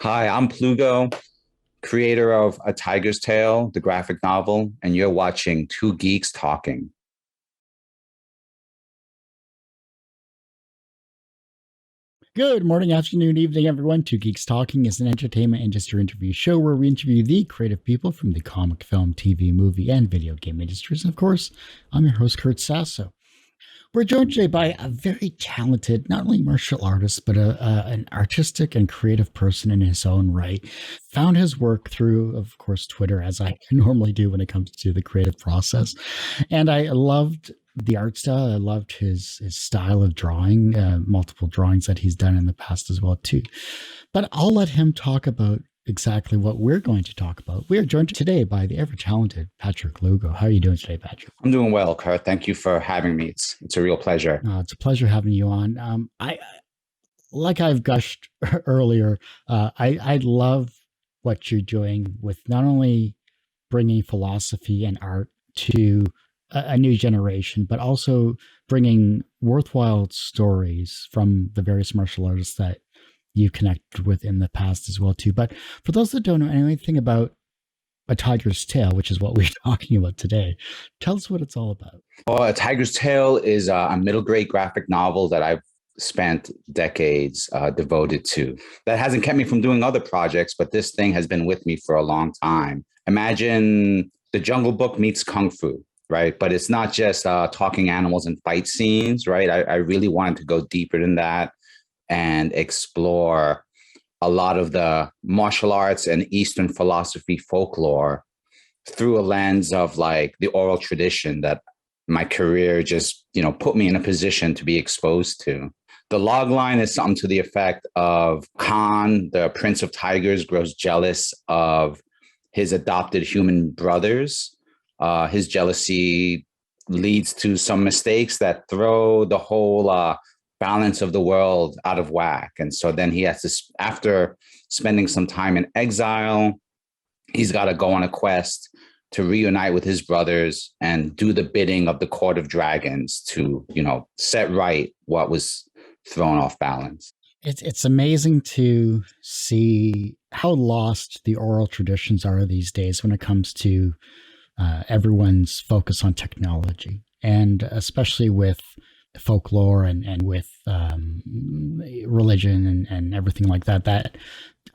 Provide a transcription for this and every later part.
Hi, I'm Plugo, creator of A Tiger's Tale, the graphic novel, and you're watching Two Geeks Talking. Good morning, afternoon, evening, everyone. Two Geeks Talking is an entertainment industry interview show where we interview the creative people from the comic, film, TV, movie, and video game industries. And of course, I'm your host, Kurt Sasso. We're joined today by a very talented, not only martial artist, but an artistic and creative person in his own right. Found his work through, of course, Twitter, as I normally do when it comes to the creative process. And I loved the art style. I loved his style of drawing, multiple drawings that he's done in the past as well, too. But I'll let him talk about exactly what we're going to talk about. We are joined today by the ever-talented Patrick Lugo. How are you doing today, Patrick? I'm doing well, Kurt. Thank you for having me. It's a real pleasure. It's a pleasure having you on. I like I've gushed earlier. I love what you're doing with not only bringing philosophy and art to a new generation, but also bringing worthwhile stories from the various martial artists that you've connected with in the past as well too. But for those that don't know anything about A Tiger's Tale, which is what we're talking about today, tell us what it's all about. Well, A Tiger's Tale is a middle grade graphic novel that I've spent decades devoted to. That hasn't kept me from doing other projects, but this thing has been with me for a long time. Imagine the Jungle Book meets Kung Fu, right? But it's not just talking animals and fight scenes, right? I really wanted to go deeper than that and explore a lot of the martial arts and Eastern philosophy folklore through a lens of like the oral tradition that my career just, put me in a position to be exposed to. The log line is something to the effect of Khan, the Prince of Tigers, grows jealous of his adopted human brothers. His jealousy leads to some mistakes that throw the whole balance of the world out of whack. And so then he has to, after spending some time in exile, he's got to go on a quest to reunite with his brothers and do the bidding of the Court of Dragons to, set right what was thrown off balance. It's amazing to see how lost the oral traditions are these days when it comes to everyone's focus on technology, and especially with folklore and with religion and everything like that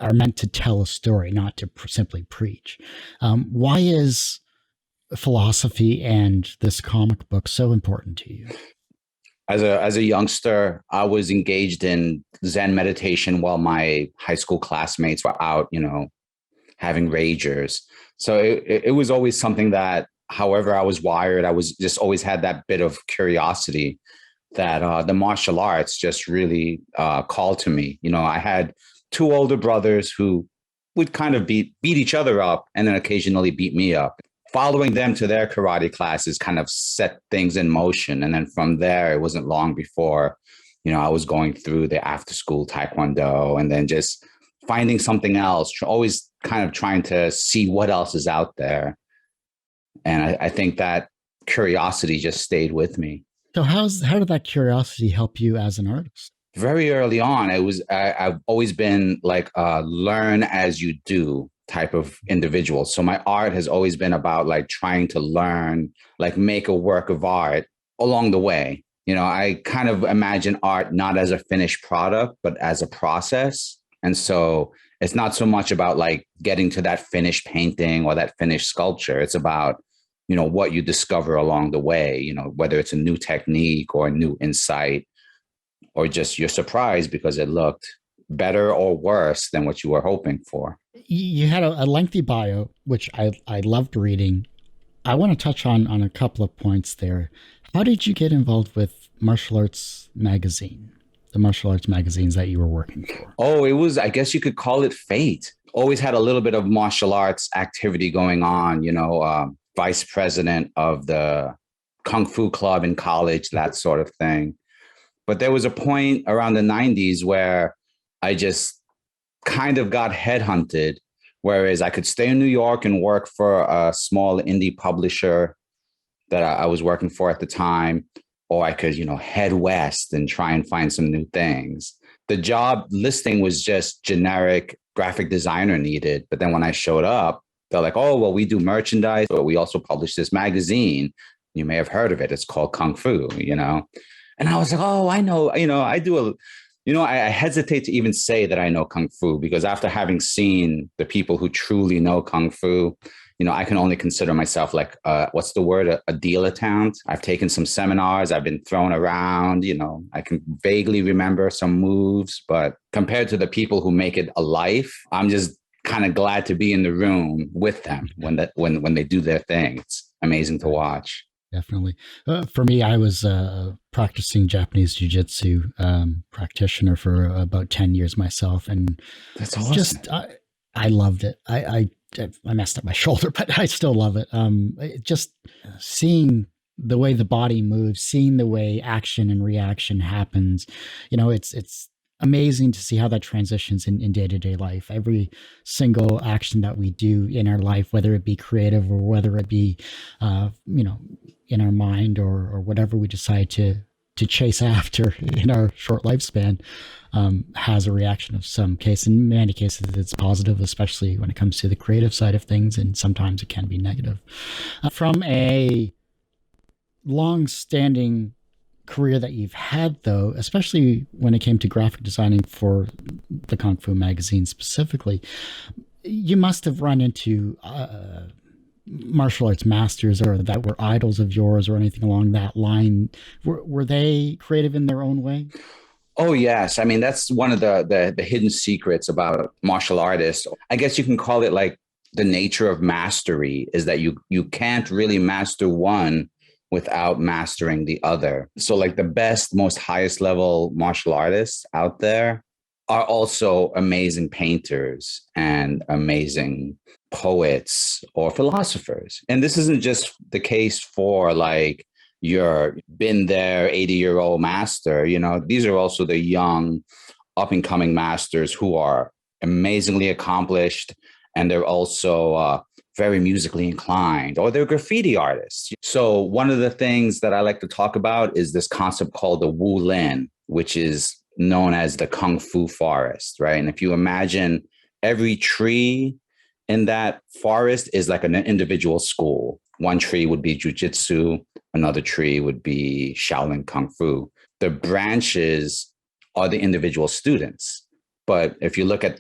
are meant to tell a story, not to simply preach. Why is philosophy and this comic book so important to you? As a youngster, I was engaged in Zen meditation while my high school classmates were out, having ragers. So it was always something that, however I was wired, I was just always had that bit of curiosity that the martial arts just really called to me. I had two older brothers who would kind of beat each other up and then occasionally beat me up. Following them to their karate classes kind of set things in motion. And then from there, it wasn't long before, I was going through the after school taekwondo and then just finding something else, always kind of trying to see what else is out there. And I think that curiosity just stayed with me. So how did that curiosity help you as an artist? Very early on, I've always been like a learn as you do type of individual. So my art has always been about like trying to learn, like make a work of art along the way. I kind of imagine art not as a finished product, but as a process. And so it's not so much about like getting to that finished painting or that finished sculpture. It's about, what you discover along the way, whether it's a new technique or a new insight, or just you're surprised because it looked better or worse than what you were hoping for. You had a lengthy bio, which I loved reading. I want to touch on a couple of points there. How did you get involved with martial arts magazine, the martial arts magazines that you were working for? Oh, it was, I guess you could call it fate. Always had a little bit of martial arts activity going on, vice president of the Kung Fu club in college, that sort of thing. But there was a point around the 90s where I just kind of got headhunted, whereas I could stay in New York and work for a small indie publisher that I was working for at the time, or I could, head west and try and find some new things. the job listing was just generic graphic designer needed. But then when I showed up, they're like, oh, well, we do merchandise, but we also publish this magazine. You may have heard of it. It's called Kung Fu, you know? And I was like, oh, I know, you know, I do a, you know, I hesitate to even say that I know Kung Fu because after having seen the people who truly know Kung Fu, you know, I can only consider myself like, what's the word? A dilettante. I've taken some seminars. I've been thrown around, you know, I can vaguely remember some moves, but compared to the people who make it a life, I'm just kind of glad to be in the room with them when they do their thing. It's amazing to watch. Definitely. For me, I was practicing Japanese jiu-jitsu practitioner for about 10 years myself. And that's awesome. Just, I loved it. I messed up my shoulder, but I still love it. Just seeing the way the body moves, seeing the way action and reaction happens, you know, it's amazing to see how that transitions in day-to-day life. Every single action that we do in our life, whether it be creative or whether it be, you know, in our mind or whatever we decide to chase after in our short lifespan, has a reaction of some case. In many cases, it's positive, especially when it comes to the creative side of things, and sometimes it can be negative. From a long-standing career that you've had, though, especially when it came to graphic designing for the Kung Fu magazine specifically, you must have run into martial arts masters or that were idols of yours or anything along that line. Were they creative in their own way? Oh, yes. I mean, that's one of the hidden secrets about martial artists. I guess you can call it like the nature of mastery is that you can't really master one without mastering the other. So like the best, most highest level martial artists out there are also amazing painters and amazing poets or philosophers. And this isn't just the case for like your been there 80-year-old master, you know, these are also the young up and coming masters who are amazingly accomplished. And they're also very musically inclined, or they're graffiti artists. So one of the things that I like to talk about is this concept called the Wu Lin, which is known as the Kung Fu forest, right? And if you imagine every tree in that forest is like an individual school. One tree would be jiu-jitsu, another tree would be Shaolin Kung Fu. The branches are the individual students. But if you look at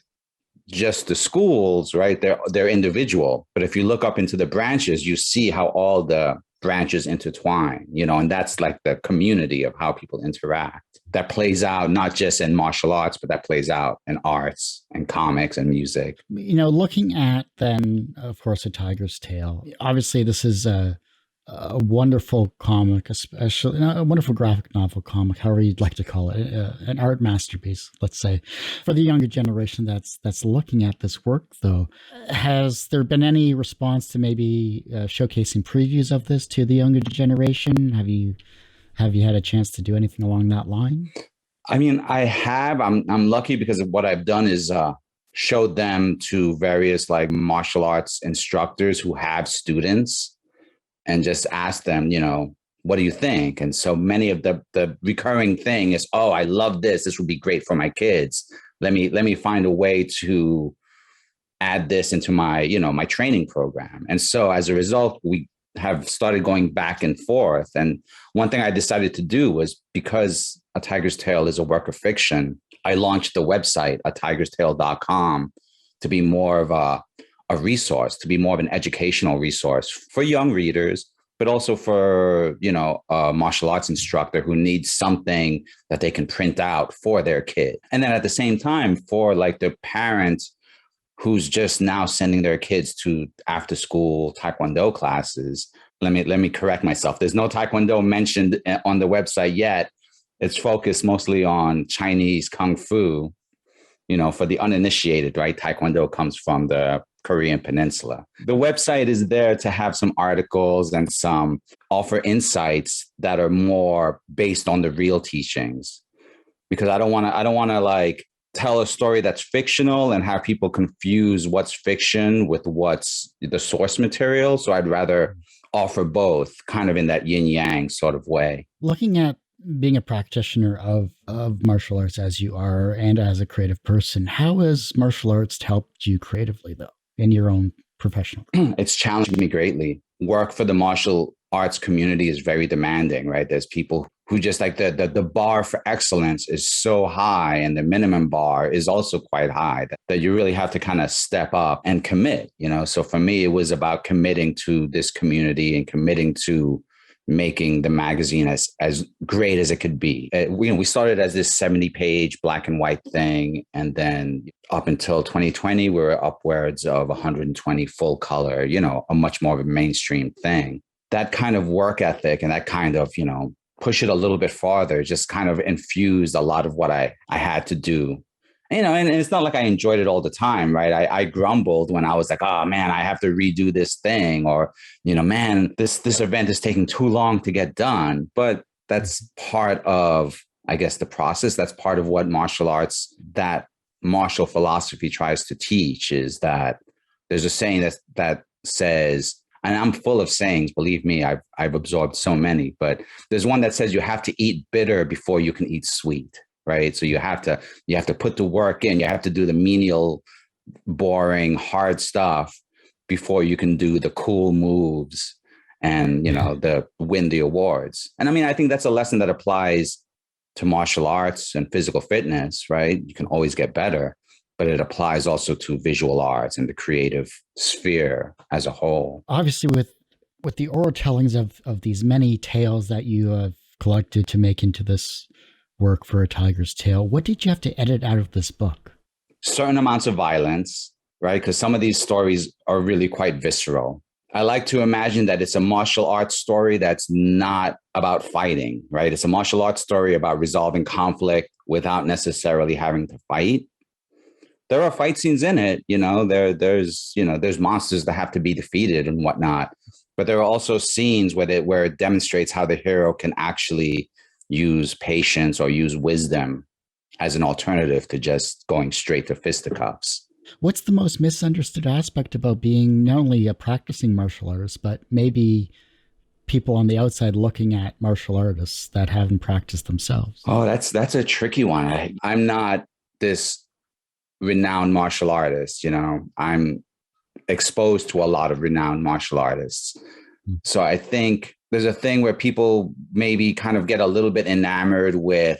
just the schools, right, they're individual. But if you look up into the branches, you see how all the branches intertwine, you know, and that's like the community of how people interact. That plays out not just in martial arts, but that plays out in arts and comics and music. You know, looking at then, of course, A Tiger's Tale, obviously this is a wonderful comic, especially a wonderful graphic novel comic, however you'd like to call it, an art masterpiece, let's say. For the younger generation that's looking at this work, though, has there been any response to maybe showcasing previews of this to the younger generation? Have you had a chance to do anything along that line? I mean, I have. I'm lucky because of what I've done is showed them to various like martial arts instructors who have students, and just ask them, you know, what do you think? And so many of the recurring thing is, oh, I love this. This would be great for my kids. Let me find a way to add this into my, you know, my training program. And so as a result, we have started going back and forth. And one thing I decided to do was, because A Tiger's Tale is a work of fiction, I launched the website, atigerstale.com, to be more of a resource, to be more of an educational resource for young readers, but also for, you know, a martial arts instructor who needs something that they can print out for their kid. And then at the same time, for like the parent who's just now sending their kids to after school Taekwondo classes. Let me correct myself. There's no Taekwondo mentioned on the website yet. It's focused mostly on Chinese Kung Fu, you know, for the uninitiated, right? Taekwondo comes from the Korean Peninsula. The website is there to have some articles and some offer insights that are more based on the real teachings, because I don't want to like tell a story that's fictional and have people confuse what's fiction with what's the source material. So I'd rather offer both, kind of in that yin yang sort of way. Looking at being a practitioner of martial arts as you are and as a creative person, how has martial arts helped you creatively, though, in your own professional? It's challenged me greatly. Work for the martial arts community is very demanding, right? There's people who just like the bar for excellence is so high, and the minimum bar is also quite high, that you really have to kind of step up and commit, you know? So for me, it was about committing to this community and committing to making the magazine as great as it could be. We started as this 70-page black and white thing, and then up until 2020, we were upwards of 120 full color, you know, a much more of a mainstream thing. That kind of work ethic and that kind of, you know, push it a little bit farther just kind of infused a lot of what I had to do. You know, and it's not like I enjoyed it all the time, right? I grumbled when I was like, oh man, I have to redo this thing, or, you know, man, this event is taking too long to get done. But that's part of, I guess, the process. That's part of what martial arts, that martial philosophy tries to teach, is that there's a saying that says, and I'm full of sayings, believe me, I've absorbed so many, but there's one that says you have to eat bitter before you can eat sweet. Right. So you have to put the work in, you have to do the menial, boring, hard stuff before you can do the cool moves and, you know, win the awards. And I mean, I think that's a lesson that applies to martial arts and physical fitness, right? You can always get better, but it applies also to visual arts and the creative sphere as a whole. Obviously, with the oral tellings of these many tales that you have collected to make into this work for A Tiger's Tale, what did you have to edit out of this book? Certain amounts of violence, right? Because some of these stories are really quite visceral. I like to imagine that it's a martial arts story that's not about fighting, right? It's a martial arts story about resolving conflict without necessarily having to fight. There are fight scenes in it, you know, there's monsters that have to be defeated and whatnot. But there are also scenes where it demonstrates how the hero can actually use patience or use wisdom as an alternative to just going straight to fisticuffs. What's the most misunderstood aspect about being not only a practicing martial artist, but maybe people on the outside looking at martial artists that haven't practiced themselves? Oh, that's a tricky one. I'm not this renowned martial artist, you know. I'm exposed to a lot of renowned martial artists. So I think there's a thing where people maybe kind of get a little bit enamored with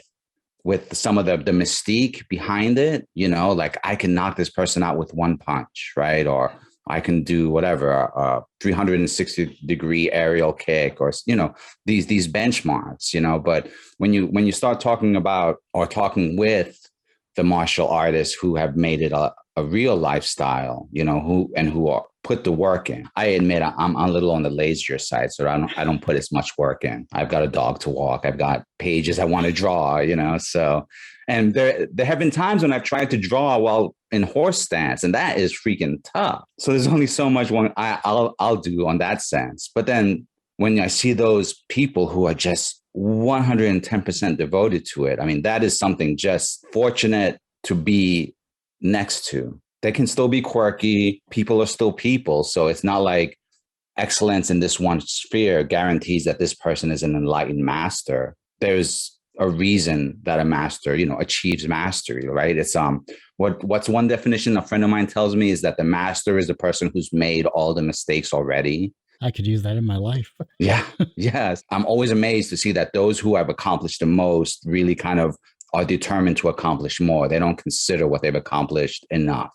some of the mystique behind it, you know, like I can knock this person out with one punch, right? Or I can do whatever, a 360-degree aerial kick, or, you know, these benchmarks, you know. But when you start talking about or talking with the martial artists who have made it a real lifestyle, you know, who are put the work in. I admit I'm a little on the lazier side, so I don't put as much work in. I've got a dog to walk. I've got pages I want to draw, you know. So, and there have been times when I've tried to draw while in horse stance, and that is freaking tough. So there's only so much I'll do on that sense. But then when I see those people who are just 110% devoted to it, I mean, that is something just fortunate to be next to. They can still be quirky. People are still people. So it's not like excellence in this one sphere guarantees that this person is an enlightened master. There's a reason that a master, you know, achieves mastery, right? It's what's one definition a friend of mine tells me is that the master is the person who's made all the mistakes already. I could use that in my life. Yeah. Yes. I'm always amazed to see that those who have accomplished the most really kind of are determined to accomplish more. They don't consider what they've accomplished enough.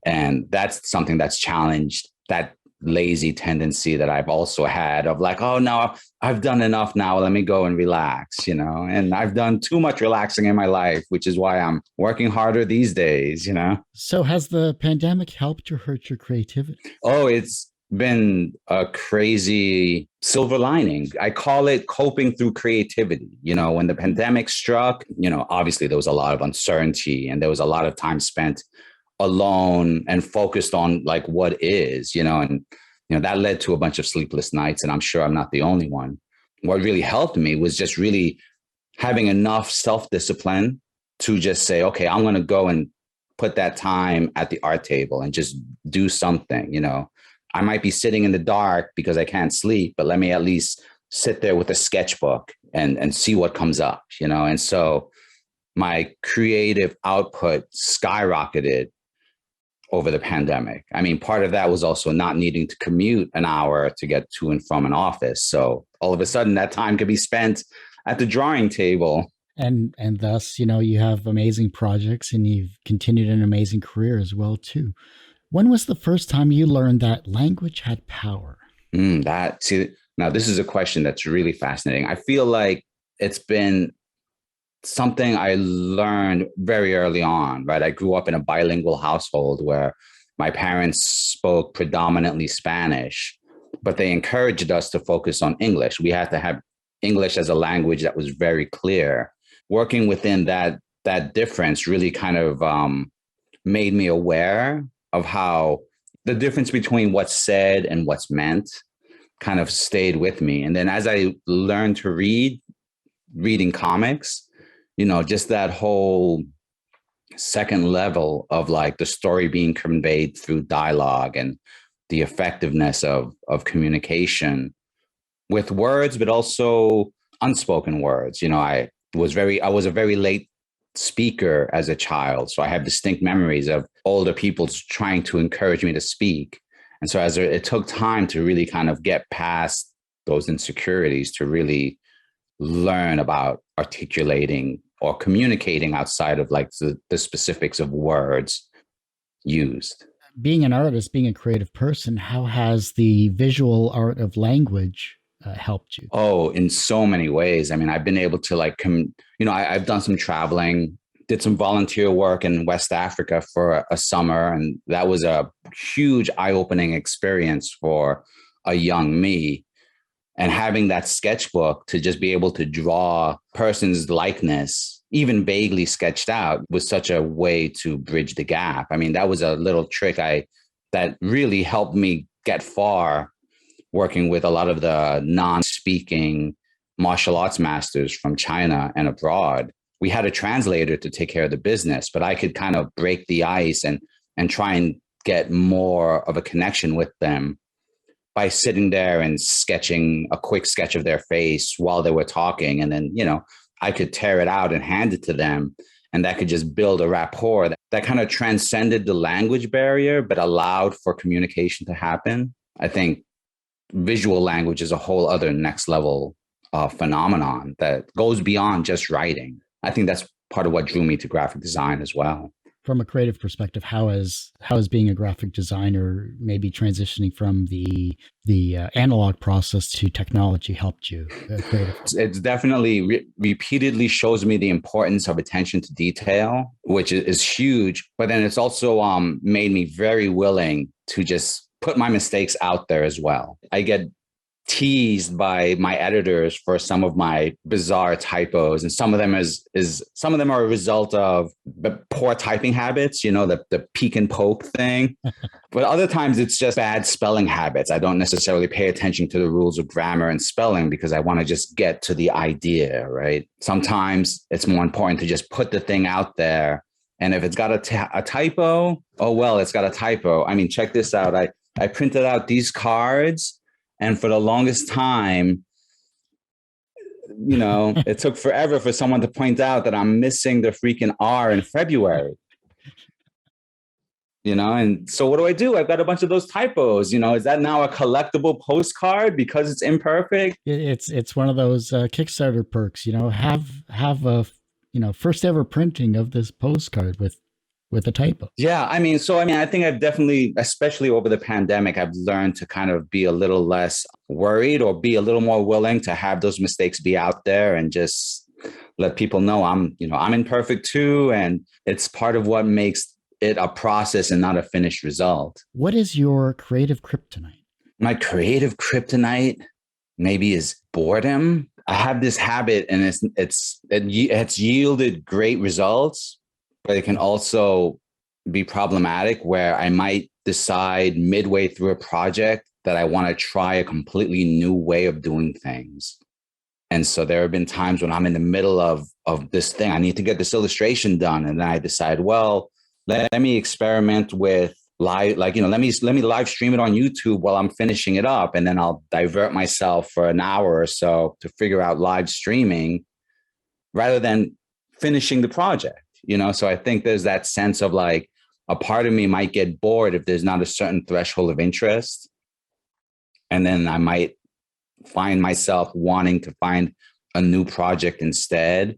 And that's something that's challenged that lazy tendency that I've also had of like, oh no, I've done enough now. Let me go and relax, you know, and I've done too much relaxing in my life, which is why I'm working harder these days, you know. So has the pandemic helped or hurt your creativity? Oh, it's been a crazy silver lining. I call it coping through creativity. You know, when the pandemic struck, you know, obviously there was a lot of uncertainty and there was a lot of time spent alone and focused on like what is, you know, and, you know, that led to a bunch of sleepless nights. And I'm sure I'm not the only one. What really helped me was just really having enough self-discipline to just say, okay, I'm going to go and put that time at the art table and just do something, you know. I might be sitting in the dark because I can't sleep, but let me at least sit there with a sketchbook and see what comes up, And so my creative output skyrocketed over the pandemic. I mean, part of that was also not needing to commute an hour to get to and from an office. So all of a sudden that time could be spent at the drawing table. And thus, you have amazing projects and you've continued an amazing career as well, too. When was the first time you learned that language had power? Now this is a question that's really fascinating. I feel like it's been something I learned very early on, right? I grew up in a bilingual household where my parents spoke predominantly Spanish, but they encouraged us to focus on English. We had to have English as a language that was very clear. Working within that difference really kind of made me aware of how the difference between what's said and what's meant kind of stayed with me. And then as I learned to reading comics, just that whole second level of like the story being conveyed through dialogue and the effectiveness of communication with words, but also unspoken words. I was a very late speaker as a child. So I have distinct memories of older people trying to encourage me to speak. And so it took time to really kind of get past those insecurities to really learn about articulating or communicating outside of like the specifics of words used. Being an artist, being a creative person, how has the visual art of language helped you? Oh, in so many ways. I mean, I've been able to I've done some traveling, did some volunteer work in West Africa for a summer. And that was a huge eye-opening experience for a young me. And having that sketchbook to just be able to draw person's likeness, even vaguely sketched out, was such a way to bridge the gap. I mean, that was a little trick that really helped me get far working with a lot of the non-speaking martial arts masters from China and abroad. We had a translator to take care of the business, but I could kind of break the ice and try and get more of a connection with them by sitting there and sketching a quick sketch of their face while they were talking. And then, I could tear it out and hand it to them. And that could just build a rapport that kind of transcended the language barrier, but allowed for communication to happen. I think visual language is a whole other next level phenomenon that goes beyond just writing. I think that's part of what drew me to graphic design as well. From a creative perspective, how has being a graphic designer, maybe transitioning from the analog process to technology, helped you creatively? It's definitely repeatedly shows me the importance of attention to detail, which is huge. But then it's also made me very willing to just put my mistakes out there as well. I get teased by my editors for some of my bizarre typos, and some of them are a result of the poor typing habits, the peek and poke thing. But other times it's just bad spelling habits. I don't necessarily pay attention to the rules of grammar and spelling because I want to just get to the idea, right? Sometimes it's more important to just put the thing out there. And if it's got a typo, oh, well, it's got a typo. I mean, check this out. I printed out these cards, and for the longest time, it took forever for someone to point out that I'm missing the freaking R in February. And so what do? I've got a bunch of those typos. Is that now a collectible postcard because it's imperfect? It's one of those Kickstarter perks. Have a first ever printing of this postcard with a typo. Yeah, I think I've definitely, especially over the pandemic, I've learned to kind of be a little less worried or be a little more willing to have those mistakes be out there and just let people know I'm imperfect too. And it's part of what makes it a process and not a finished result. What is your creative kryptonite? My creative kryptonite maybe is boredom. I have this habit, and it's yielded great results, but it can also be problematic where I might decide midway through a project that I want to try a completely new way of doing things. And so there have been times when I'm in the middle of this thing. I need to get this illustration done. And then I decide, well, let me experiment with live, like, let me live stream it on YouTube while I'm finishing it up. And then I'll divert myself for an hour or so to figure out live streaming rather than finishing the project, So I think there's that sense of like a part of me might get bored if there's not a certain threshold of interest. And then I might find myself wanting to find a new project instead.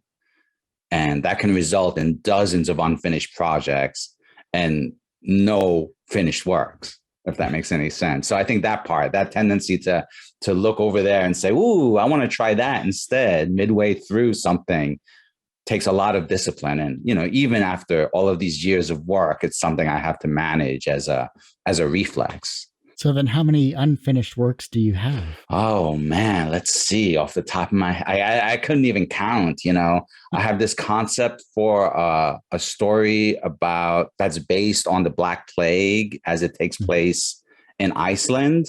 And that can result in dozens of unfinished projects and no finished works, if that makes any sense. So I think that tendency to look over there and say, ooh, I want to try that instead midway through something takes a lot of discipline. And, even after all of these years of work, it's something I have to manage as a reflex. So then how many unfinished works do you have? Oh man, let's see. Off the top of my head, I couldn't even count, I have this concept for a story that's based on the Black Plague as it takes place in Iceland.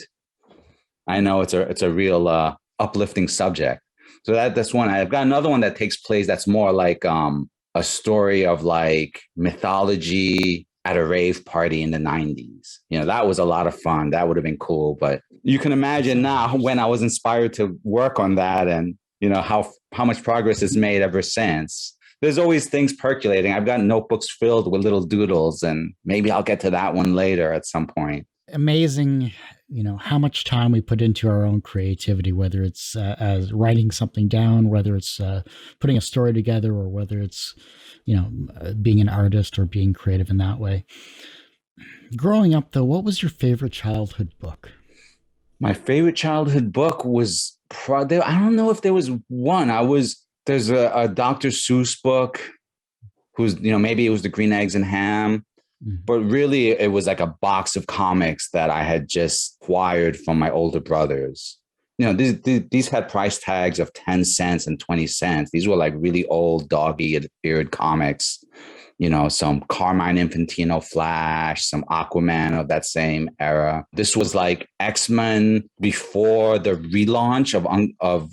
I know it's a real uplifting subject. So that's one. I've got another one that takes place that's more like a story of like mythology at a rave party in the 90s. That was a lot of fun. That would have been cool. But you can imagine now when I was inspired to work on that and, how much progress is made ever since. There's always things percolating. I've got notebooks filled with little doodles, and maybe I'll get to that one later at some point. Amazing, how much time we put into our own creativity, whether it's as writing something down, whether it's putting a story together, or whether it's, being an artist or being creative in that way. Growing up, though, what was your favorite childhood book? My favorite childhood book was, I don't know if there was one. There's a Dr. Seuss book who's, maybe it was the Green Eggs and Ham. But really, it was like a box of comics that I had just acquired from my older brothers. These had price tags of 10 cents and 20 cents. These were like really old dog-eared comics. Some Carmine Infantino Flash, some Aquaman of that same era. This was like X-Men before the relaunch of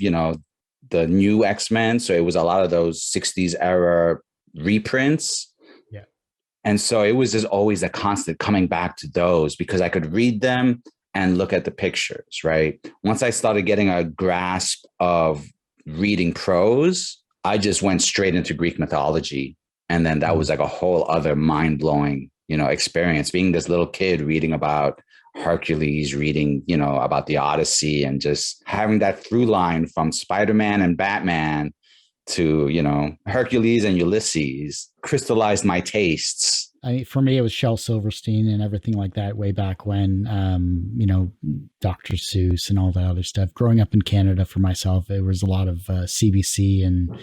the new X-Men. So it was a lot of those 60s era reprints. And so it was just always a constant coming back to those because I could read them and look at the pictures, right? Once I started getting a grasp of reading prose, I just went straight into Greek mythology. And then that was like a whole other mind-blowing, experience. Being this little kid reading about Hercules, reading, about the Odyssey, and just having that through line from Spider-Man and Batman to, Hercules and Ulysses crystallized my tastes. For me, it was Shel Silverstein and everything like that way back when, Dr. Seuss and all that other stuff. Growing up in Canada for myself, it was a lot of CBC and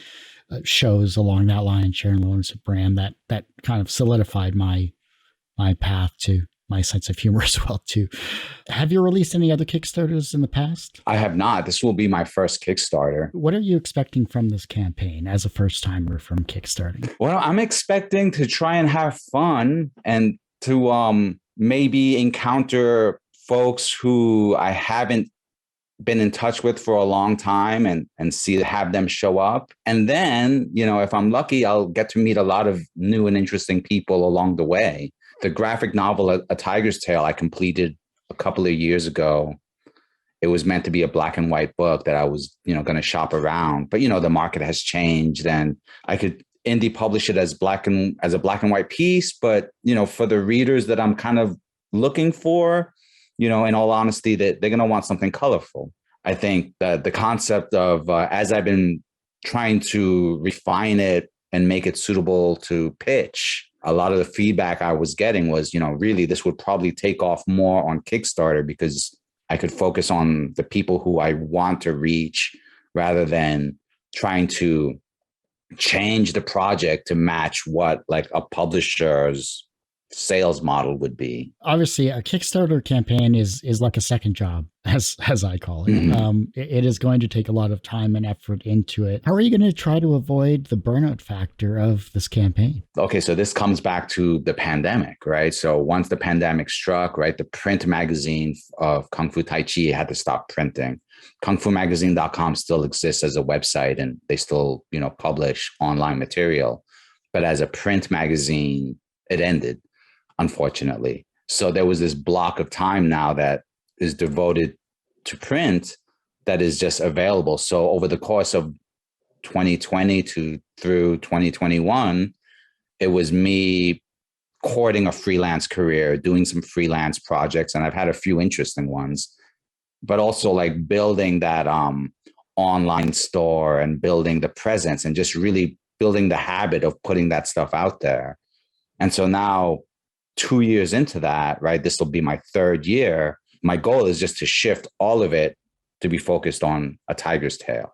shows along that line, Sharon Lawrence of Bram, that kind of solidified my path to my sense of humor as well too. Have you released any other Kickstarters in the past? I have not. This will be my first Kickstarter. What are you expecting from this campaign as a first timer from Kickstarting? Well, I'm expecting to try and have fun and to maybe encounter folks who I haven't been in touch with for a long time and have them show up. And then, if I'm lucky, I'll get to meet a lot of new and interesting people along the way. The graphic novel, A Tiger's Tale, I completed a couple of years ago. It was meant to be a black and white book that I was, going to shop around. But, the market has changed and I could indie publish it as a black and white piece. But, for the readers that I'm kind of looking for, in all honesty, that they're going to want something colorful. I think that the concept of, as I've been trying to refine it and make it suitable to pitch, a lot of the feedback I was getting was, really, this would probably take off more on Kickstarter because I could focus on the people who I want to reach rather than trying to change the project to match what like a publisher's sales model would be. Obviously, a Kickstarter campaign is like a second job, as I call it. Mm-hmm. It is going to take a lot of time and effort into it. How are you going to try to avoid the burnout factor of this campaign? Okay, so this comes back to the pandemic, right? So once the pandemic struck, right, the print magazine of Kung Fu Tai Chi had to stop printing. KungFuMagazine.com still exists as a website and they still, publish online material. But as a print magazine, it ended, unfortunately. So there was this block of time now that is devoted to print that is just available. So over the course of 2020 to through 2021, it was me courting a freelance career, doing some freelance projects, and I've had a few interesting ones, but also like building that online store and building the presence and just really building the habit of putting that stuff out there. And so now, 2 years into that, right, this will be my third year. My goal is just to shift all of it to be focused on a tiger's tail.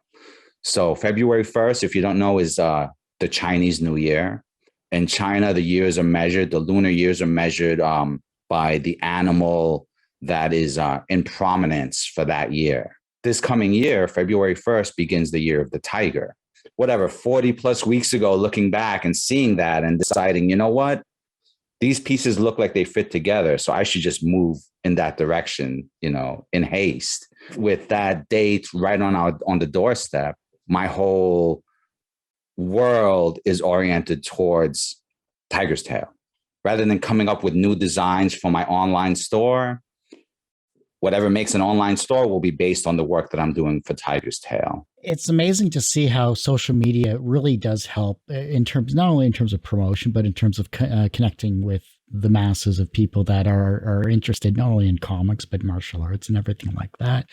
So February 1st, if you don't know, is the Chinese New Year. In China, the years are measured, the lunar years are measured by the animal that is in prominence for that year. This coming year, February 1st, begins the year of the tiger. Whatever, 40 plus weeks ago, looking back and seeing that and deciding, you know what? These pieces look like they fit together. So I should just move in that direction, in haste. With that date right on the doorstep, my whole world is oriented towards tiger's tail. Rather than coming up with new designs for my online store, whatever makes an online store will be based on the work that I'm doing for tiger's tail. It's amazing to see how social media really does help in terms, not only in terms of promotion, but in terms of connecting with the masses of people that are interested not only in comics, but martial arts and everything like that.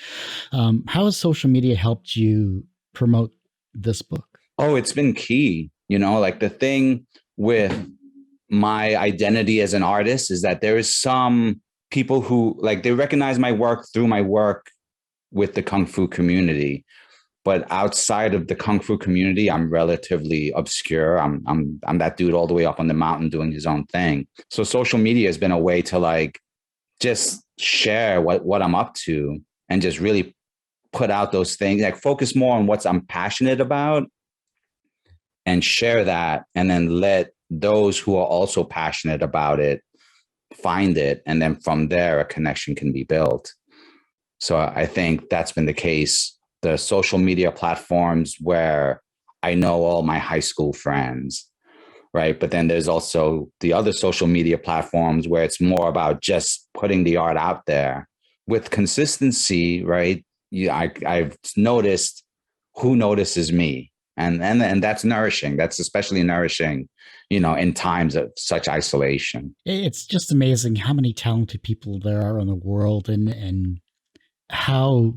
How has social media helped you promote this book? Oh, it's been key. Like the thing with my identity as an artist is that there is some people who like they recognize my work through my work with the Kung Fu community. But outside of the Kung Fu community, I'm relatively obscure. I'm that dude all the way up on the mountain doing his own thing. So social media has been a way to like just share what I'm up to and just really put out those things, like focus more on what I'm passionate about and share that, and then let those who are also passionate about it find it. And then from there, a connection can be built. So I think that's been the case. The social media platforms where I know all my high school friends, right? But then there's also the other social media platforms where it's more about just putting the art out there with consistency, right? I've noticed who notices me. And that's nourishing. That's especially nourishing, in times of such isolation. It's just amazing how many talented people there are in the world and how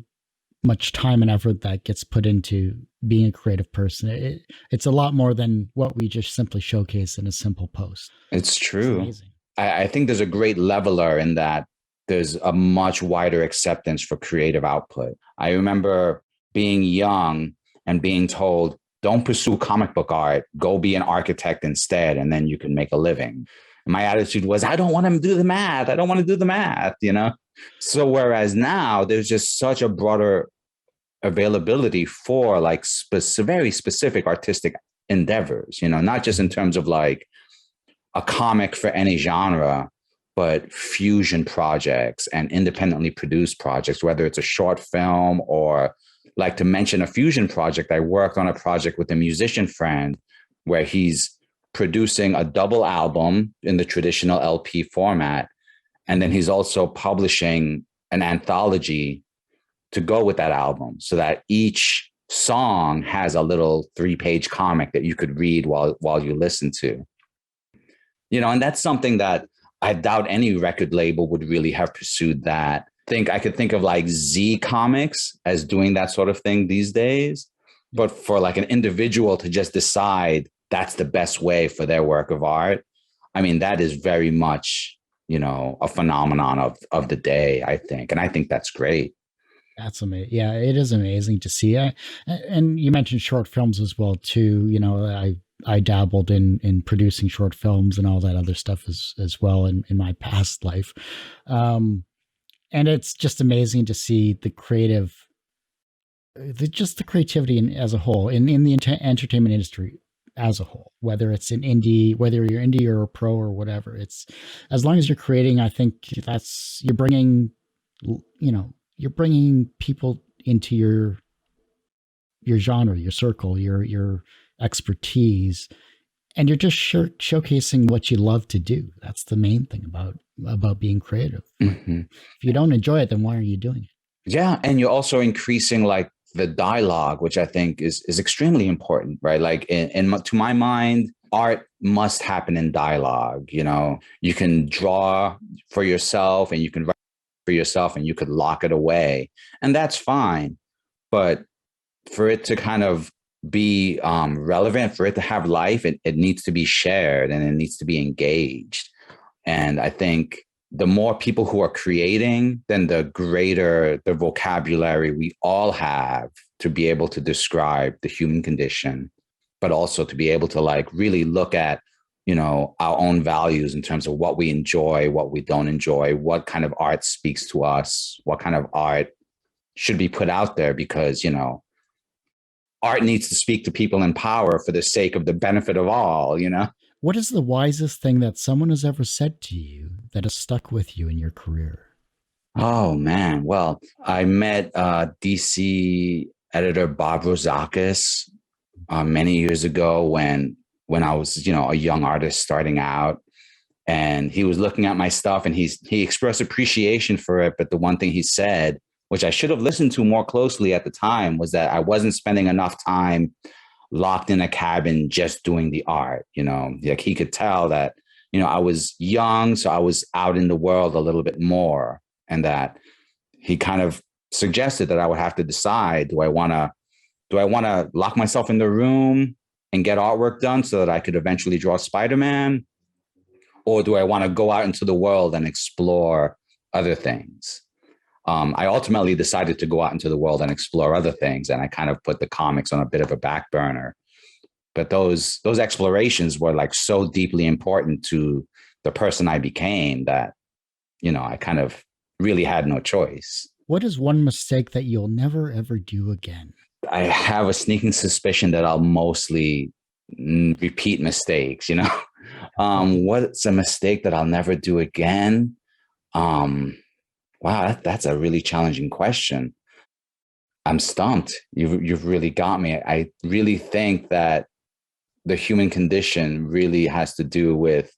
much time and effort that gets put into being a creative person. It's a lot more than what we just simply showcase in a simple post. It's true. It's amazing. I think there's a great leveler in that there's a much wider acceptance for creative output. I remember being young and being told, don't pursue comic book art, go be an architect instead, and then you can make a living. And my attitude was, I don't want to do the math. I don't want to do the math, So whereas now there's just such a broader availability for like very specific artistic endeavors, not just in terms of like a comic for any genre, but fusion projects and independently produced projects, whether it's a short film or like to mention a fusion project. I worked on a project with a musician friend where he's producing a double album in the traditional LP format. And then he's also publishing an anthology to go with that album so that each song has a little 3-page comic that you could read while you listen to. And that's something that I doubt any record label would really have pursued that. I could think of like Z Comics as doing that sort of thing these days. But for like an individual to just decide that's the best way for their work of art, I mean, that is very much, a phenomenon of the day, I think. And I think that's great. That's amazing. Yeah, it is amazing to see. And you mentioned short films as well, too. I dabbled in producing short films and all that other stuff as well in my past life. And it's just amazing to see the creativity as a whole in the entertainment industry as a whole, whether it's whether you're indie or a pro or whatever. It's as long as you're creating, I think you're bringing people into your genre, your circle, your expertise, And you're just showcasing what you love to do. That's the main thing about being creative. Mm-hmm. If you don't enjoy it, then why are you doing it? Yeah. And you're also increasing like the dialogue, which I think is extremely important, right? Like to my mind, art must happen in dialogue. You know, you can draw for yourself and you can write for yourself and you could lock it away, and that's fine. But for it to kind of be relevant, for it to have life, it needs to be shared and it needs to be engaged. And I think the more people who are creating, then the greater the vocabulary we all have to be able to describe the human condition, but also to be able to like really look at, you know, our own values in terms of what we enjoy, what we don't enjoy, what kind of art speaks to us, what kind of art should be put out there, because, you know, art needs to speak to people in power for the sake of the benefit of all, you know? What is the wisest thing that someone has ever said to you that has stuck with you in your career? Oh, man. Well, I met DC editor Bob Rozakis many years ago when I was, you know, a young artist starting out. And he was looking at my stuff and he expressed appreciation for it. But the one thing he said, which I should have listened to more closely at the time, was that I wasn't spending enough time locked in a cabin just doing the art. You know, like he could tell that, you know, I was young, so I was out in the world a little bit more, and that he kind of suggested that I would have to decide, do I want to lock myself in the room and get artwork done so that I could eventually draw Spider-Man, or do I want to go out into the world and explore other things? I ultimately decided to go out into the world and explore other things, and I kind of put the comics on a bit of a back burner. But those explorations were like so deeply important to the person I became that, you know, I kind of really had no choice. What is one mistake that you'll never, ever do again? I have a sneaking suspicion that I'll mostly repeat mistakes, you know? What's a mistake that I'll never do again? Wow, that's a really challenging question. I'm stumped. You've really got me. I really think that the human condition really has to do with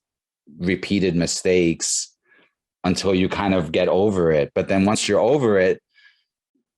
repeated mistakes until you kind of get over it. But then once you're over it,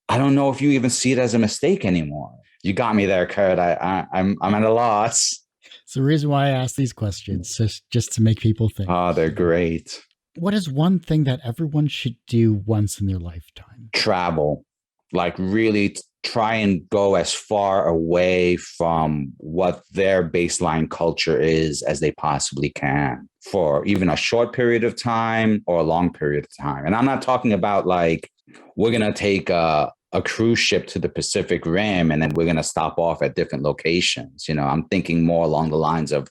I don't know if you even see it as a mistake anymore. You got me there, Kurt. I'm at a loss. It's the reason why I ask these questions, just to make people think. Oh, they're great. What is one thing that everyone should do once in their lifetime? Travel. Like really try and go as far away from what their baseline culture is as they possibly can, for even a short period of time or a long period of time. And I'm not talking about like, we're going to take a cruise ship to the Pacific Rim and then we're going to stop off at different locations. You know, I'm thinking more along the lines of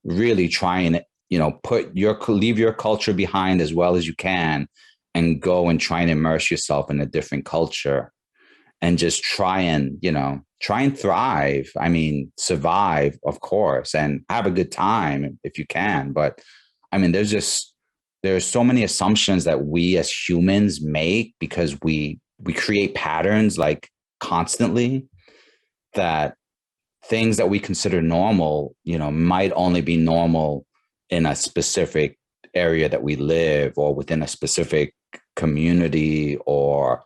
really trying, you know, leave your culture behind as well as you can and go and try and immerse yourself in a different culture and just try and thrive. I mean, survive, of course, and have a good time if you can. But I mean, there's so many assumptions that we as humans make because we create patterns like constantly, that things that we consider normal, you know, might only be normal in a specific area that we live or within a specific community or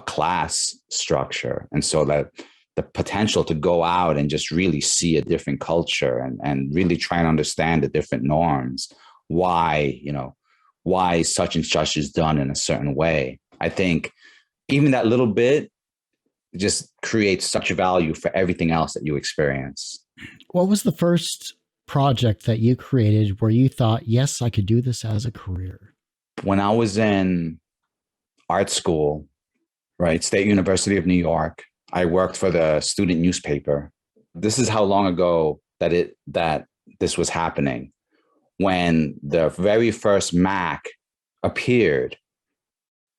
class structure. And so that the potential to go out and just really see a different culture and really try and understand the different norms, why such and such is done in a certain way. I think even that little bit just creates such a value for everything else that you experience. What was the first project that you created where you thought, yes, I could do this as a career? When I was in art school, right, State University of New York, I worked for the student newspaper. This is how long ago that this was happening. When the very first Mac appeared,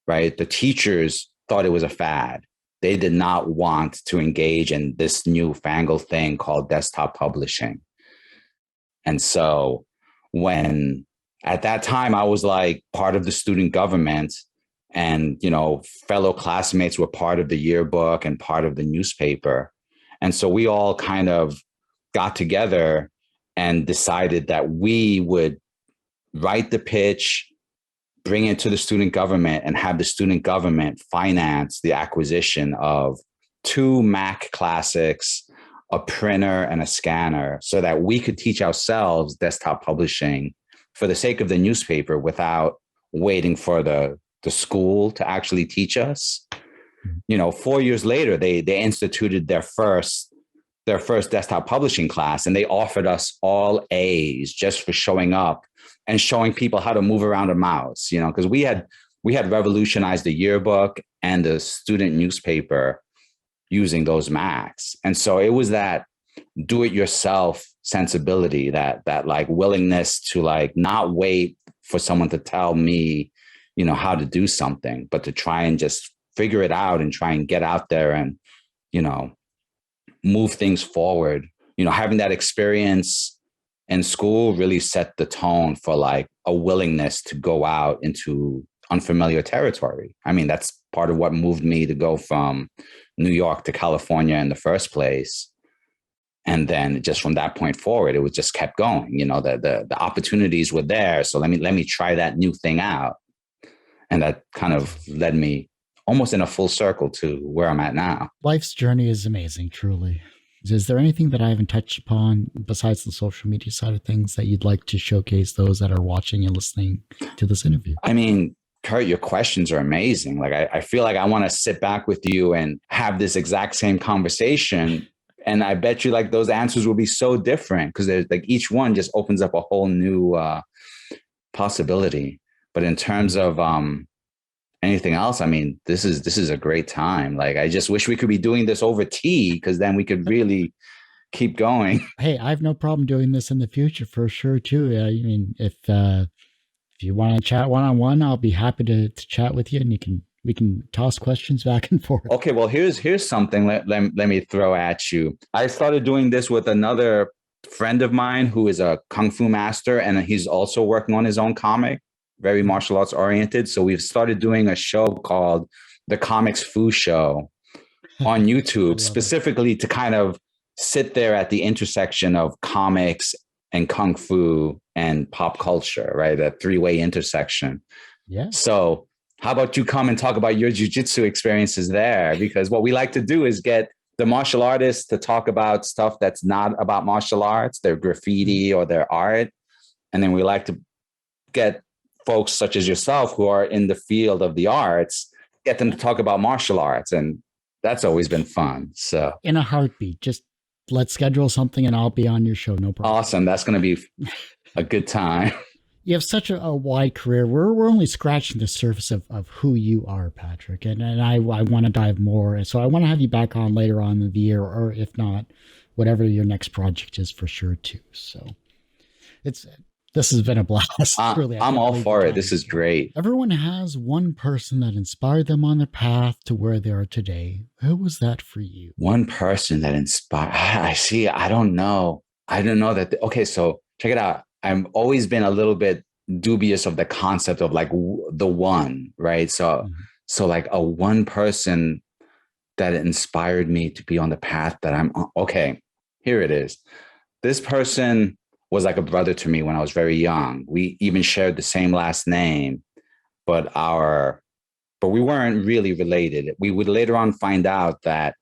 right, the teachers thought it was a fad. They did not want to engage in this newfangled thing called desktop publishing. And so when at that time I was like part of the student government, and, you know, fellow classmates were part of the yearbook and part of the newspaper. And so we all kind of got together and decided that we would write the pitch, bring it to the student government, and have the student government finance the acquisition of 2 Mac classics, a printer, and a scanner, so that we could teach ourselves desktop publishing for the sake of the newspaper without waiting for the school to actually teach us. 4 years later, they instituted their first desktop publishing class, and they offered us all A's just for showing up and showing people how to move around a mouse, because we had revolutionized the yearbook and the student newspaper using those Macs. And so it was that do-it-yourself sensibility, that like willingness to like not wait for someone to tell me, how to do something, but to try and just figure it out and try and get out there and, move things forward. Having that experience in school really set the tone for like a willingness to go out into unfamiliar territory. I mean, that's part of what moved me to go from New York to California in the first place. And then just from that point forward, it was just kept going. The opportunities were there. So let me try that new thing out. And that kind of led me almost in a full circle to where I'm at now. Life's journey is amazing, truly. Is there anything that I haven't touched upon besides the social media side of things that you'd like to showcase those that are watching and listening to this interview? I mean, Kurt, your questions are amazing. Like, I feel like I want to sit back with you and have this exact same conversation. And I bet you like those answers will be so different because there's like each one just opens up a whole new possibility. But in terms of anything else, I mean, this is a great time. Like, I just wish we could be doing this over tea because then we could really keep going. Hey, I have no problem doing this in the future for sure too. I mean, if you want to chat one-on-one, I'll be happy to chat with you, and we can toss questions back and forth. Okay, well, here's something let me throw at you. I started doing this with another friend of mine who is a Kung Fu master, and he's also working on his own comic, very martial arts oriented. So we've started doing a show called The Comics Fu Show on YouTube, specifically to kind of sit there at the intersection of comics and Kung Fu and pop culture, right? A 3-way intersection. Yeah. So how about you come and talk about your jiu-jitsu experiences there? Because what we like to do is get the martial artists to talk about stuff that's not about martial arts, their graffiti or their art. And then we like to get folks such as yourself who are in the field of the arts, get them to talk about martial arts. And that's always been fun. So in a heartbeat, just let's schedule something and I'll be on your show. No problem. Awesome. That's going to be a good time. You have such a wide career. We're only scratching the surface of who you are, Patrick. And I want to dive more. So I want to have you back on later on in the year, or if not, whatever your next project is for sure too. So this has been a blast. Really, I'm all for it. This is great. Everyone has one person that inspired them on their path to where they are today. Who was that for you? One person that inspired. I see. I don't know. I don't know that. Okay, so check it out. I've always been a little bit dubious of the concept of like the one, right? So like a one person that inspired me to be on the path that I'm on. Okay, here it is. This person was like a brother to me when I was very young. We even shared the same last name, but we weren't really related. We would later on find out that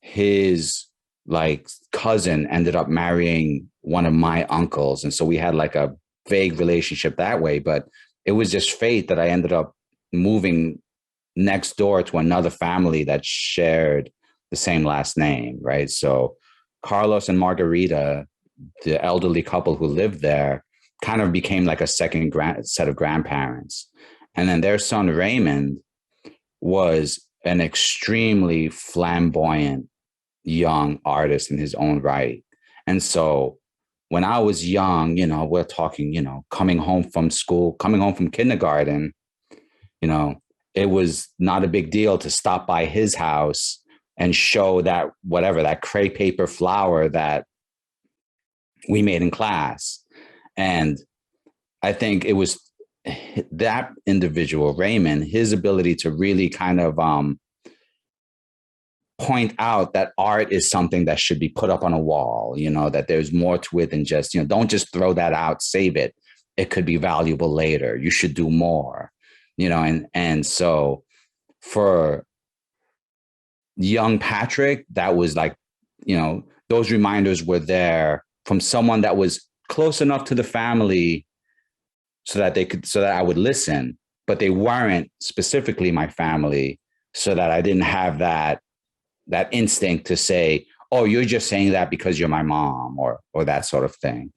his like cousin ended up marrying one of my uncles. And so we had like a vague relationship that way, but it was just fate that I ended up moving next door to another family that shared the same last name, right? So Carlos and Margarita, the elderly couple who lived there, kind of became like a second set of grandparents. And then their son, Raymond, was an extremely flamboyant young artist in his own right. And so when I was young, we're talking, coming home from school, coming home from kindergarten, it was not a big deal to stop by his house and show that that crepe paper flower that we made in class. And I think it was that individual, Raymond, his ability to really kind of point out that art is something that should be put up on a wall, that there's more to it than just, don't just throw that out, save it. It could be valuable later. You should do more, and so for young Patrick, that was like, those reminders were there from someone that was close enough to the family so that I would listen, but they weren't specifically my family, so that I didn't have that instinct to say, oh, you're just saying that because you're my mom, or that sort of thing.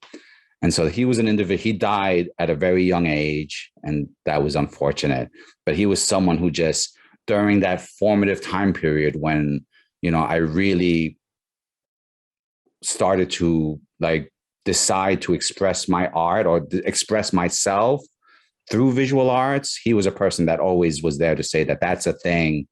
And so he was an individual. He died at a very young age, and that was unfortunate. But he was someone who just, during that formative time period when, I really started to like decide to express my art or express myself through visual arts, he was a person that always was there to say that that's a thing,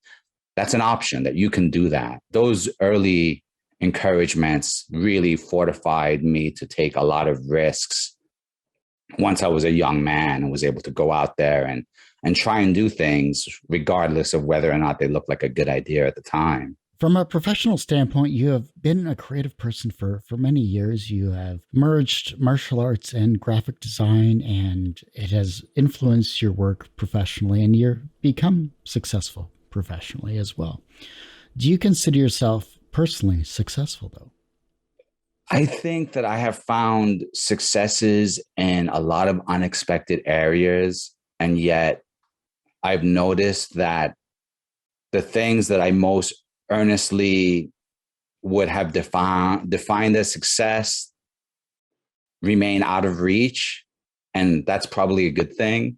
that's an option, that you can do that. Those early encouragements really fortified me to take a lot of risks once I was a young man and was able to go out there and try and do things regardless of whether or not they looked like a good idea at the time. From a professional standpoint, you have been a creative person for many years. You have merged martial arts and graphic design, and it has influenced your work professionally, and you've become successful professionally as well. Do you consider yourself personally successful, though? I think that I have found successes in a lot of unexpected areas, and yet I've noticed that the things that I most earnestly would have defined as success remain out of reach. And that's probably a good thing.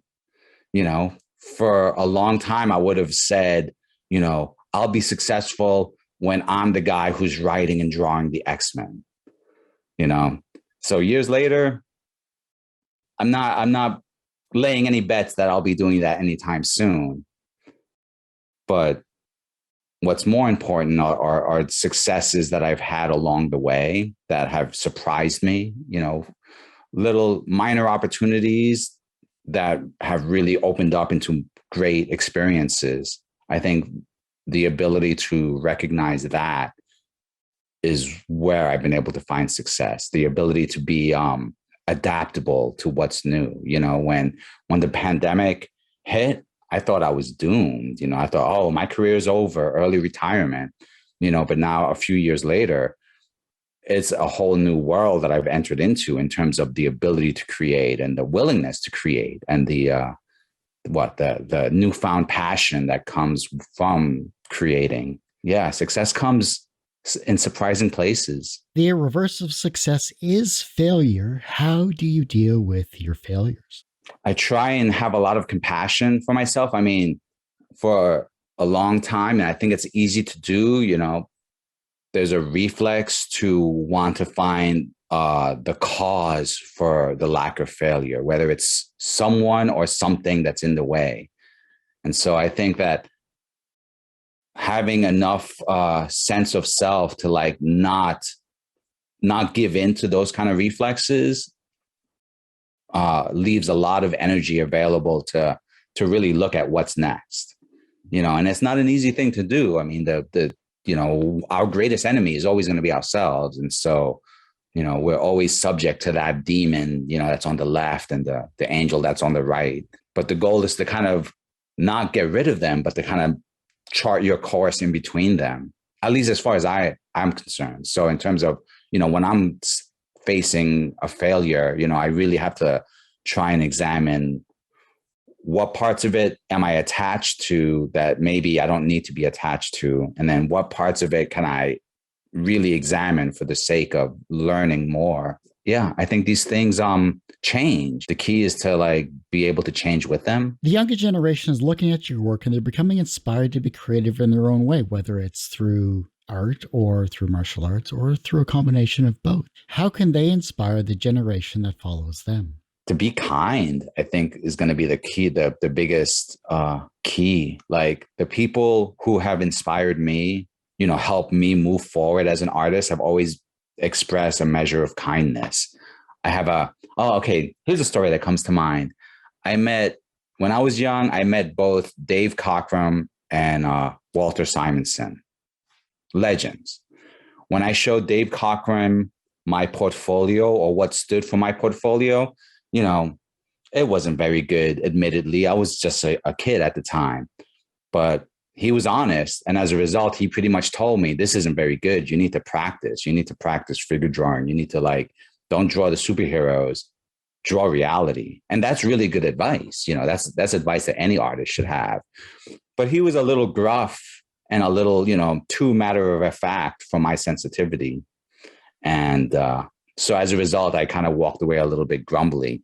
For a long time, I would have said, I'll be successful when I'm the guy who's writing and drawing the X-Men, So years later, I'm not laying any bets that I'll be doing that anytime soon. But what's more important are successes that I've had along the way that have surprised me, little minor opportunities that have really opened up into great experiences. I think the ability to recognize that is where I've been able to find success. The ability to be adaptable to what's new. When the pandemic hit, I thought I was doomed. I thought, oh, my career is over, early retirement, but now a few years later, it's a whole new world that I've entered into in terms of the ability to create and the willingness to create and the newfound passion that comes from creating. Yeah, success comes in surprising places. The reverse of success is failure. How do you deal with your failures? I try and have a lot of compassion for myself. I mean, for a long time, and I think it's easy to do, there's a reflex to want to find the cause for the lack of failure, whether it's someone or something that's in the way. And so I think that having enough sense of self to like not give in to those kind of reflexes leaves a lot of energy available to really look at what's next, and it's not an easy thing to do. I mean, our greatest enemy is always going to be ourselves. And so, we're always subject to that demon, that's on the left and the angel that's on the right. But the goal is to kind of not get rid of them, but to kind of chart your course in between them, at least as far as I'm concerned. So in terms of, when I'm facing a failure, I really have to try and examine what parts of it am I attached to that maybe I don't need to be attached to? And then what parts of it can I really examine for the sake of learning more? Yeah, I think these things change. The key is to like be able to change with them. The younger generation is looking at your work and they're becoming inspired to be creative in their own way, whether it's through art or through martial arts or through a combination of both. How can they inspire the generation that follows them? To be kind, I think, is going to be the key, the biggest key. Like the people who have inspired me, help me move forward as an artist have always expressed a measure of kindness. I have here's a story that comes to mind. When I was young, I met both Dave Cockrum and Walter Simonson. legends. When I showed Dave Cochran my portfolio or what stood for my portfolio, it wasn't very good, admittedly. I was just a kid at the time, but he was honest. And as a result, he pretty much told me, this isn't very good. You need to practice. You need to practice figure drawing. You need to don't draw the superheroes, draw reality. And that's really good advice. That's advice that any artist should have. But he was a little gruff and a little, too matter of fact for my sensitivity. And so as a result, I kind of walked away a little bit grumbly.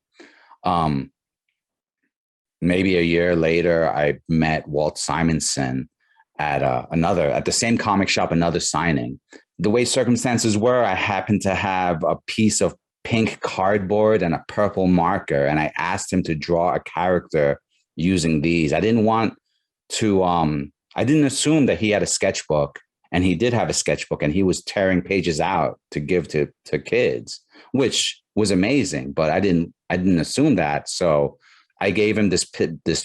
Maybe a year later, I met Walt Simonson at the same comic shop, another signing. The way circumstances were, I happened to have a piece of pink cardboard and a purple marker, and I asked him to draw a character using these. I didn't assume that he had a sketchbook, and he did have a sketchbook, and he was tearing pages out to give to kids, which was amazing, but I didn't assume that. So I gave him this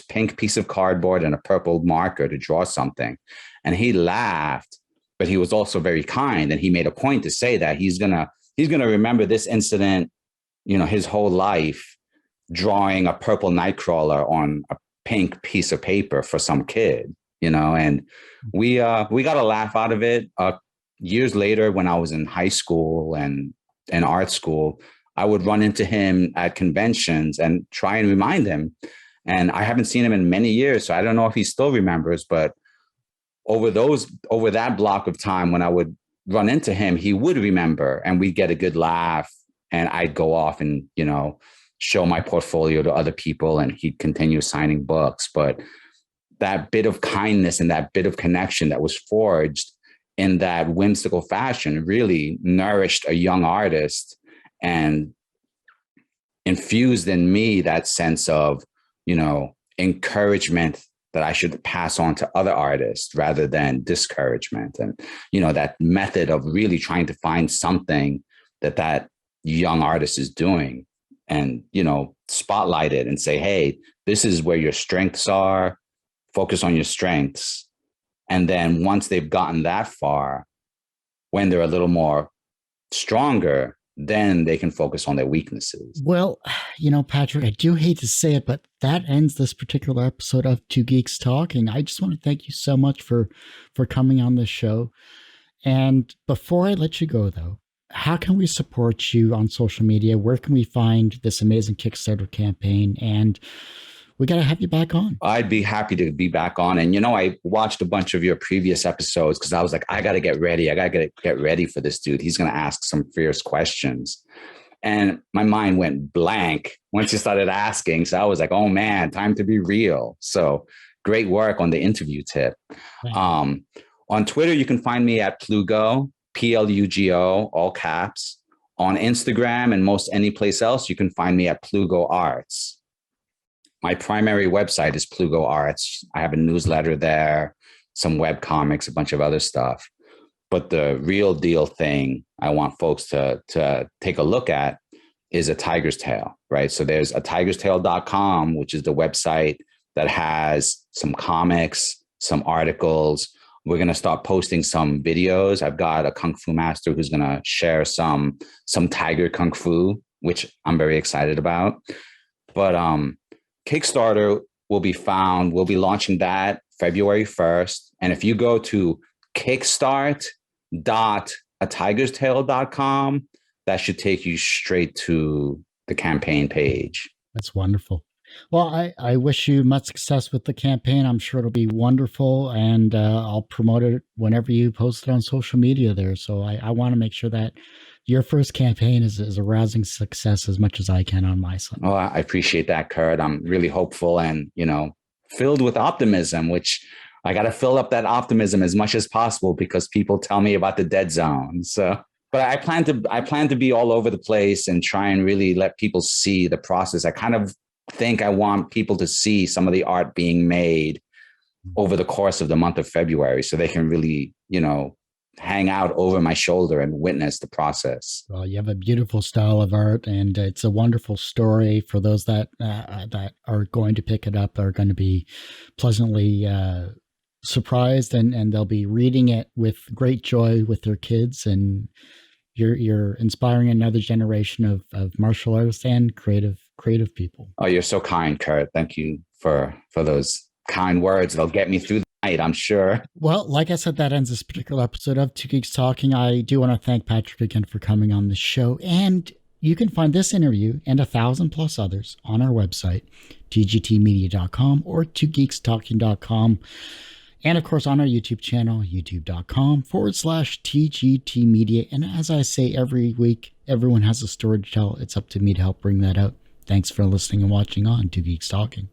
pink piece of cardboard and a purple marker to draw something. And he laughed, but he was also very kind. And he made a point to say that he's going to remember this incident, his whole life, drawing a purple nightcrawler on a pink piece of paper for some kid, and we got a laugh out of it. Years later, when I was in high school and art school, I would run into him at conventions and try and remind him. And I haven't seen him in many years, so I don't know if he still remembers, but over that block of time when I would run into him, he would remember, and we'd get a good laugh, and I'd go off and, show my portfolio to other people, and he'd continue signing books. But that bit of kindness and that bit of connection that was forged in that whimsical fashion really nourished a young artist and infused in me that sense of, encouragement that I should pass on to other artists rather than discouragement. And, that method of really trying to find something that young artist is doing and, spotlight it and say, hey, this is where your strengths are, focus on your strengths. And then once they've gotten that far, when they're a little more stronger, then they can focus on their weaknesses. Well, Patrick, I do hate to say it, but that ends this particular episode of Two Geeks Talking. I just want to thank you so much for coming on this show. And before I let you go, though, how can we support you on social media? Where can we find this amazing Kickstarter campaign? And we got to have you back on. I'd be happy to be back on. And, I watched a bunch of your previous episodes because I was like, I got to get ready. I got to get ready for this dude. He's going to ask some fierce questions. And my mind went blank once you started asking. So I was like, oh, man, time to be real. So great work on the interview tip. On Twitter, you can find me at PLUGO, PLUGO, all caps. On Instagram and most any place else, you can find me at PLUGO Arts. My primary website is PLUGO Arts. I have a newsletter there, some web comics, a bunch of other stuff. But the real deal thing I want folks to take a look at is A Tiger's Tale, right? So there's atigerstale.com, which is the website that has some comics, some articles. We're going to start posting some videos. I've got a Kung Fu master who's going to share some tiger Kung Fu, which I'm very excited about. But Kickstarter will be found. We'll be launching that February 1st. And if you go to kickstart.atigerstale.com, that should take you straight to the campaign page. That's wonderful. Well, I wish you much success with the campaign. I'm sure it'll be wonderful, and I'll promote it whenever you post it on social media there. So I want to make sure that your first campaign is a rousing success as much as I can on my side. Oh, I appreciate that, Kurt. I'm really hopeful and, filled with optimism, which I got to fill up that optimism as much as possible because people tell me about the dead zone. So, but I plan to be all over the place and try and really let people see the process. I kind of think I want people to see some of the art being made over the course of the month of February so they can really, hang out over my shoulder and witness the process. Well, you have a beautiful style of art, and it's a wonderful story for those that are going to pick it up, are going to be pleasantly surprised, and they'll be reading it with great joy with their kids. And you're inspiring another generation of martial artists and creative people. Oh, you're so kind, Kurt. Thank you for those kind words. They'll get me through the night, I'm sure. Well, like I said, that ends this particular episode of Two Geeks Talking. I do want to thank Patrick again for coming on the show. And you can find this interview and 1,000 plus others on our website, tgtmedia.com or twogeekstalking.com. And of course, on our YouTube channel, youtube.com/TGTmedia. And as I say every week, everyone has a story to tell. It's up to me to help bring that out. Thanks for listening and watching on Two Geeks Talking.